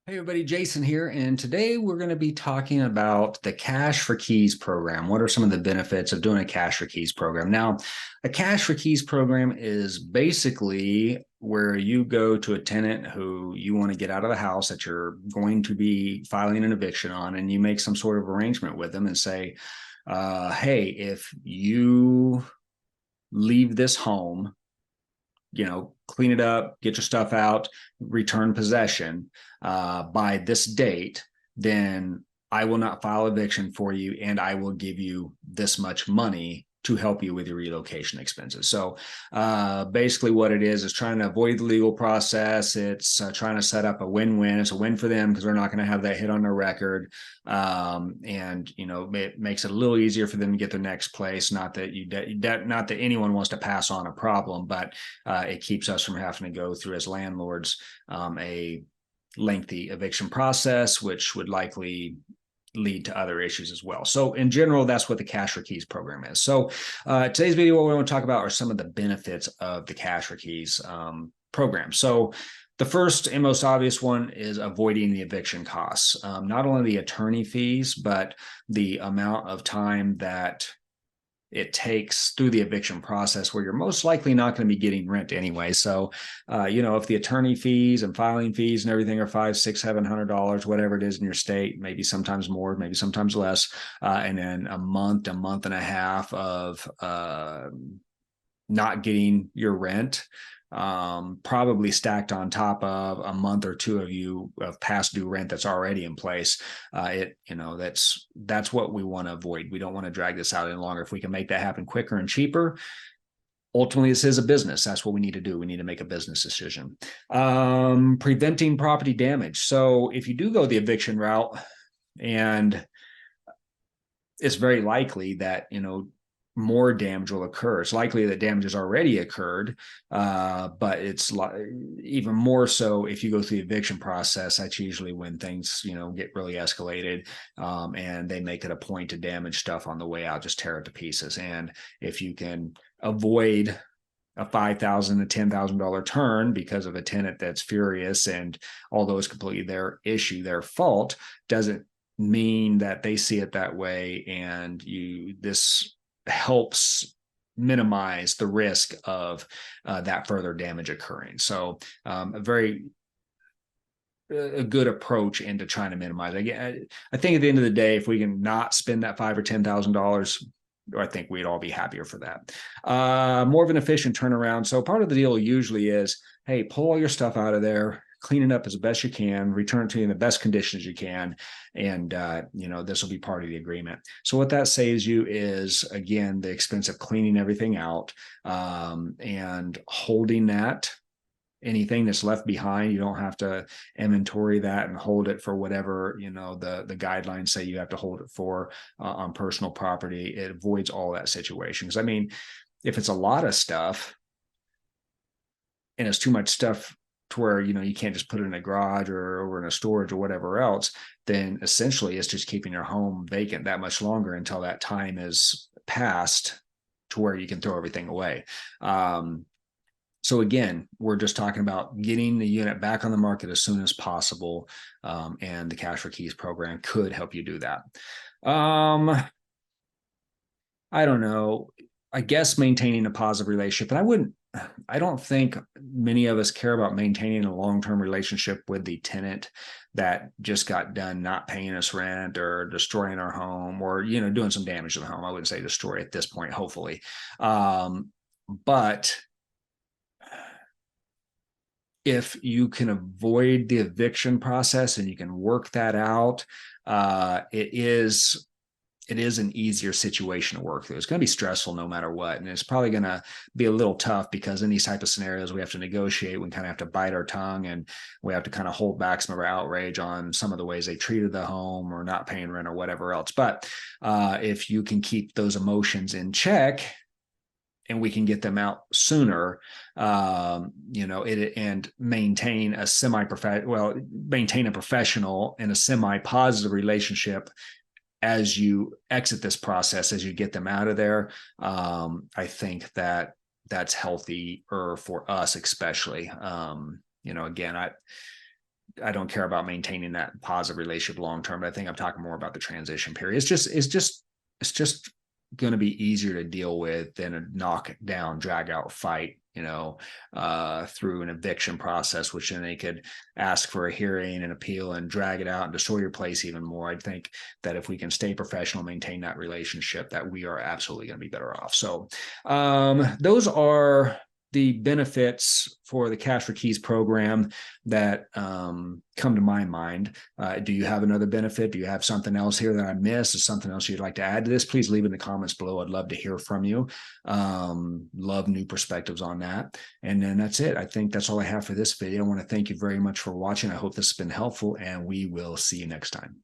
Hey everybody, Jason here, and today we're going to be talking about the Cash for Keys program. What are some of the benefits of doing a Cash for Keys program? Now, a Cash for Keys program is basically where you go to a tenant who you want to get out of the house that you're going to be filing an eviction on, and you make some sort of arrangement with them and say, hey, if you leave this home, clean it up, get your stuff out, return possession by this date, then I will not file eviction for you and I will give you this much money to help you with your relocation expenses. So basically what it is trying to avoid the legal process. It's trying to set up a win-win. It's a win for them because they're not going to have that hit on their record. And it makes it a little easier for them to get their next place. Not that anyone wants to pass on a problem, but it keeps us from having to go through as landlords a lengthy eviction process, which would likely lead to other issues as well. So in general, that's what the Cash for Keys program is. So today's video, what we want to talk about are some of the benefits of the Cash for Keys program. So the first and most obvious one is avoiding the eviction costs. Not only the attorney fees, but the amount of time that it takes through the eviction process where you're most likely not going to be getting rent anyway. So, if the attorney fees and filing fees and everything are $500, $600, $700, whatever it is in your state, maybe sometimes more, maybe sometimes less, and then a month and a half of not getting your rent, probably stacked on top of a month or two of past due rent that's already in place. That's what we want to avoid. We don't want to drag this out any longer. If we can make that happen quicker and cheaper, ultimately this is a business. That's what we need to do. We need to make a business decision. Preventing property damage. So if you do go the eviction route, and it's very likely that more damage will occur. It's likely that damage has already occurred, but it's even more so if you go through the eviction process. That's usually when things, get really escalated, and they make it a point to damage stuff on the way out, just tear it to pieces. And if you can avoid a $5,000 to $10,000 turn because of a tenant that's furious, and although it's completely their issue, their fault, doesn't mean that they see it that way, and this helps minimize the risk of that further damage occurring. So a good approach into trying to minimize. Again, I think at the end of the day, if we can not spend that $5,000 or $10,000, I think we'd all be happier for that. More of an efficient turnaround. So part of the deal usually is, hey, pull all your stuff out of there, clean it up as best you can, return it to you in the best conditions you can, and this will be part of the agreement. So what that saves you is, again, the expense of cleaning everything out and holding that. Anything that's left behind, you don't have to inventory that and hold it for whatever the guidelines say you have to hold it for on personal property. It avoids all that situation. Because if it's a lot of stuff and it's too much stuff to where you can't just put it in a garage or over in a storage or whatever else, then essentially it's just keeping your home vacant that much longer until that time is passed to where you can throw everything away. So again, we're just talking about getting the unit back on the market as soon as possible, and the Cash for Keys program could help you do that. I don't know. I guess maintaining a positive relationship, and I don't think many of us care about maintaining a long-term relationship with the tenant that just got done not paying us rent or destroying our home, or doing some damage to the home. I wouldn't say destroy at this point, hopefully, but if you can avoid the eviction process and you can work that out, it is an easier situation to work through. It's going to be stressful no matter what. And it's probably going to be a little tough because in these type of scenarios, we have to negotiate. We kind of have to bite our tongue, and we have to kind of hold back some of our outrage on some of the ways they treated the home or not paying rent or whatever else. But if you can keep those emotions in check, and we can get them out sooner, and maintain a professional and a semi-positive relationship as you exit this process, as you get them out of there. I think that's healthier for us, especially. Again, I don't care about maintaining that positive relationship long term. But I think I'm talking more about the transition period. It's just going to be easier to deal with than a knock down, drag out fight, through an eviction process, which then they could ask for a hearing and appeal and drag it out and destroy your place even more. I think that if we can stay professional, maintain that relationship, that we are absolutely going to be better off. So those are the benefits for the Cash for Keys program that come to my mind. Do you have another benefit? Do you have something else here that I missed, or something else you'd like to add to this? Please leave in the comments below. I'd love to hear from you. Love new perspectives on that. And then that's it. I think that's all I have for this video. I want to thank you very much for watching. I hope this has been helpful, and we will see you next time.